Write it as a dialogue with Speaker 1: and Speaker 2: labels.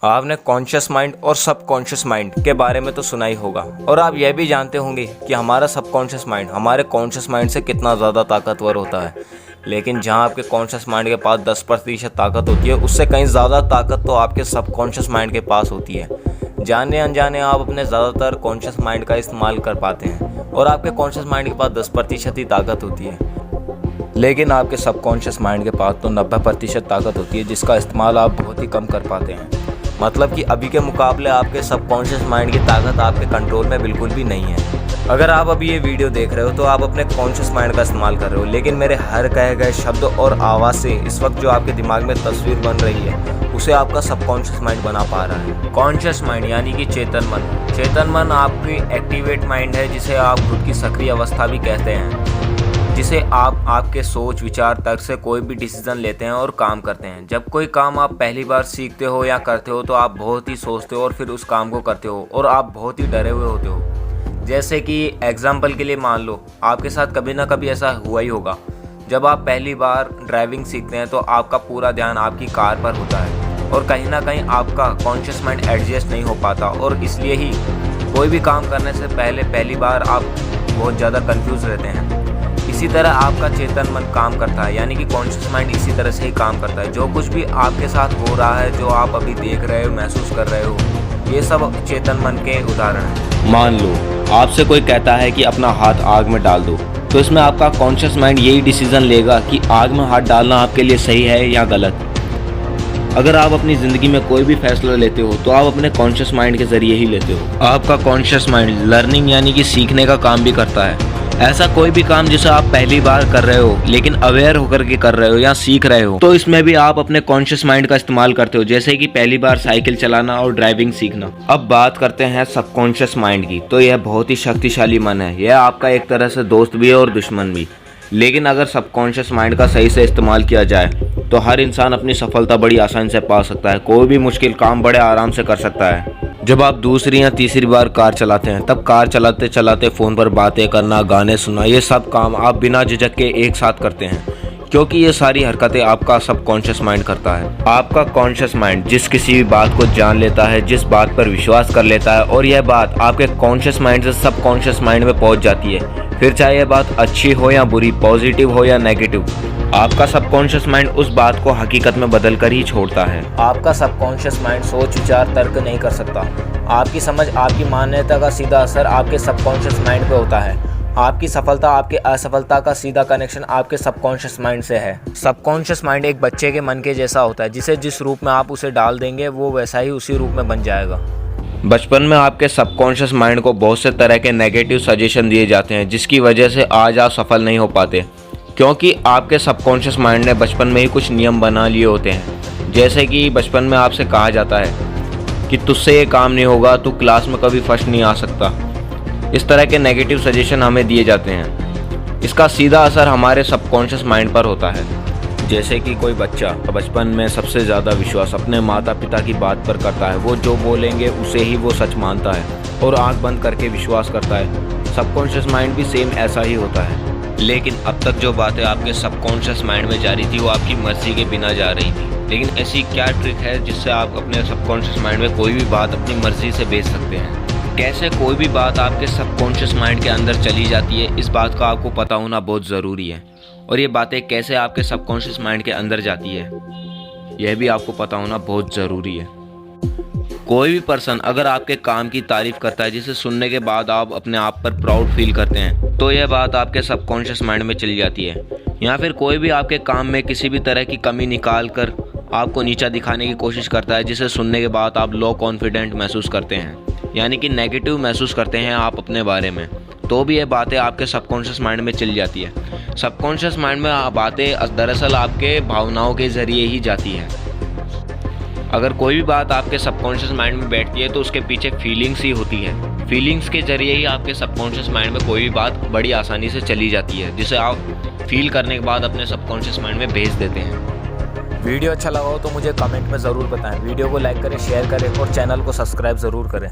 Speaker 1: आपने conscious mind और subconscious mind के बारे में तो सुना ही होगा और आप यह भी जानते होंगे कि हमारा सबकॉन्शियस माइंड हमारे कॉन्शियस माइंड से कितना ज़्यादा ताकतवर होता है। लेकिन जहां आपके कॉन्शियस माइंड के पास 10% ताकत होती है, उससे कहीं ज़्यादा ताकत तो आपके सबकॉन्शियस माइंड के पास होती है। जाने अनजाने आप अपने ज़्यादातर कॉन्शियस माइंड का इस्तेमाल कर पाते हैं और आपके कॉन्शियस माइंड के पास 10% ही ताकत होती है, लेकिन आपके सबकॉन्शियस माइंड के पास तो 90% ताकत होती है, जिसका इस्तेमाल आप बहुत ही कम कर पाते हैं। मतलब कि अभी के मुकाबले आपके सबकॉन्शियस माइंड की ताकत आपके कंट्रोल में बिल्कुल भी नहीं है। अगर आप अभी ये वीडियो देख रहे हो तो आप अपने कॉन्शियस माइंड का इस्तेमाल कर रहे हो, लेकिन मेरे हर कहे गए शब्द और आवाज़ से इस वक्त जो आपके दिमाग में तस्वीर बन रही है उसे आपका सबकॉन्शियस माइंड बना पा रहा है। कॉन्शियस माइंड यानी कि चेतन मन। चेतन मन आपकी एक्टिवेट माइंड है, जिसे आप खुद की सक्रिय अवस्था भी कहते हैं, जिसे आप आपके सोच विचार तर्क से कोई भी डिसीजन लेते हैं और काम करते हैं। जब कोई काम आप पहली बार सीखते हो या करते हो तो आप बहुत ही सोचते हो और फिर उस काम को करते हो और आप बहुत ही डरे हुए होते हो। जैसे कि एग्जाम्पल के लिए मान लो आपके साथ कभी ना कभी ऐसा हुआ ही होगा। जब आप पहली बार ड्राइविंग सीखते हैं तो आपका पूरा ध्यान आपकी कार पर होता है और कहीं ना कहीं आपका कॉन्शियस माइंड एडजस्ट नहीं हो पाता और इसलिए ही कोई भी काम करने से पहली बार आप बहुत ज़्यादा कंफ्यूज रहते हैं। इसी तरह आपका चेतन मन काम करता है, यानी कि कॉन्शियस माइंड इसी तरह से ही काम करता है। जो कुछ भी आपके साथ हो रहा है, जो आप अभी देख रहे हो, महसूस कर रहे हो, ये सब चेतन मन के उदाहरण हैं।
Speaker 2: मान लो आपसे कोई कहता है कि अपना हाथ आग में डाल दो, तो इसमें आपका कॉन्शियस माइंड यही डिसीजन लेगा कि आग में हाथ डालना आपके लिए सही है या गलत। अगर आप अपनी ज़िंदगी में कोई भी फैसला लेते हो तो आप अपने कॉन्शियस माइंड के ज़रिए ही लेते हो। आपका कॉन्शियस माइंड लर्निंग यानी कि सीखने का काम भी करता है। ऐसा कोई भी काम जिसे आप पहली बार कर रहे हो लेकिन अवेयर होकर के कर रहे हो या सीख रहे हो, तो इसमें भी आप अपने कॉन्शियस माइंड का इस्तेमाल करते हो, जैसे कि पहली बार साइकिल चलाना और ड्राइविंग सीखना। अब बात करते हैं सबकॉन्शियस माइंड की, तो यह बहुत ही शक्तिशाली मन है। यह आपका एक तरह से दोस्त भी है और दुश्मन भी। लेकिन अगर सबकॉन्शियस माइंड का सही से इस्तेमाल किया जाए तो हर इंसान अपनी सफलता बड़ी आसानी से पा सकता है। कोई भी मुश्किल काम बड़े आराम से कर सकता है। जब आप दूसरी या तीसरी बार कार चलाते हैं, तब कार चलाते चलाते फ़ोन पर बातें करना, गाने सुनना, ये सब काम आप बिना झिझक के एक साथ करते हैं, क्योंकि ये सारी हरकतें आपका सबकॉन्शियस माइंड करता है। आपका कॉन्शियस माइंड जिस किसी भी बात को जान लेता है, जिस बात पर विश्वास कर लेता है और यह बात आपके कॉन्शियस माइंड से सबकॉन्शियस माइंड में पहुंच जाती है, फिर चाहे यह बात अच्छी हो या बुरी, पॉजिटिव हो या नेगेटिव, आपका सबकॉन्शियस माइंड उस बात को हकीकत में बदल कर ही छोड़ता है।
Speaker 1: आपका सबकॉन्शियस माइंड सोच विचार तर्क नहीं कर सकता। आपकी समझ, आपकी मान्यता का सीधा असर आपके सबकॉन्शियस माइंड पे होता है। आपकी सफलता, आपकी असफलता का सीधा कनेक्शन आपके सबकॉन्शियस माइंड से है। सबकॉन्शियस माइंड एक बच्चे के मन के जैसा होता है, जिसे जिस रूप में आप उसे डाल देंगे वो वैसा ही उसी रूप में बन जाएगा।
Speaker 2: बचपन में आपके सबकॉन्शियस माइंड को बहुत से तरह के नेगेटिव सजेशन दिए जाते हैं, जिसकी वजह से आज आप सफल नहीं हो पाते, क्योंकि आपके सबकॉन्शियस माइंड ने बचपन में ही कुछ नियम बना लिए होते हैं। जैसे कि बचपन में आपसे कहा जाता है कि तुझसे ये काम नहीं होगा, तू क्लास में कभी फर्स्ट नहीं आ सकता। इस तरह के नेगेटिव सजेशन हमें दिए जाते हैं। इसका सीधा असर हमारे सबकॉन्शियस माइंड पर होता है। जैसे कि कोई बच्चा बचपन में सबसे ज़्यादा विश्वास अपने माता पिता की बात पर करता है। वो जो बोलेंगे उसे ही वो सच मानता है और आंख बंद करके विश्वास करता है। सबकॉन्शियस माइंड भी सेम ऐसा ही होता है। लेकिन अब तक जो बातें आपके सबकॉन्शियस माइंड में जा रही थी वो आपकी मर्जी के बिना जा रही थी। लेकिन ऐसी क्या ट्रिक है जिससे आप अपने सबकॉन्शियस माइंड में कोई भी बात अपनी मर्जी से भेज सकते हैं? कैसे कोई भी बात आपके सबकॉन्शियस माइंड के अंदर चली जाती है, इस बात का आपको पता होना बहुत ज़रूरी है। और ये बातें कैसे आपके सबकॉन्शियस माइंड के अंदर जाती है, यह भी आपको पता होना बहुत ज़रूरी है। कोई भी पर्सन अगर आपके काम की तारीफ़ करता है, जिसे सुनने के बाद आप अपने आप पर प्राउड फील करते हैं, तो यह बात आपके सबकॉन्शियस माइंड में चली जाती है। या फिर कोई भी आपके काम में किसी भी तरह की कमी निकाल कर आपको नीचा दिखाने की कोशिश करता है, जिसे सुनने के बाद आप लो कॉन्फिडेंट महसूस करते हैं, यानी कि नेगेटिव महसूस करते हैं आप अपने बारे में, तो भी ये बातें आपके सबकॉन्शियस माइंड में चली जाती है। सबकॉन्शियस माइंड में बातें दरअसल आपके भावनाओं के ज़रिए ही जाती हैं। अगर कोई भी बात आपके सबकॉन्शियस माइंड में बैठती है तो उसके पीछे फीलिंग्स ही होती है। फीलिंग्स के ज़रिए ही आपके सबकॉन्शियस माइंड में कोई भी बात बड़ी आसानी से चली जाती है, जिसे आप फील करने के बाद अपने सबकॉन्शियस माइंड में भेज देते हैं।
Speaker 1: वीडियो अच्छा लगा हो तो मुझे कमेंट में ज़रूर बताएं। वीडियो को लाइक करें, शेयर करें और चैनल को सब्सक्राइब ज़रूर करें।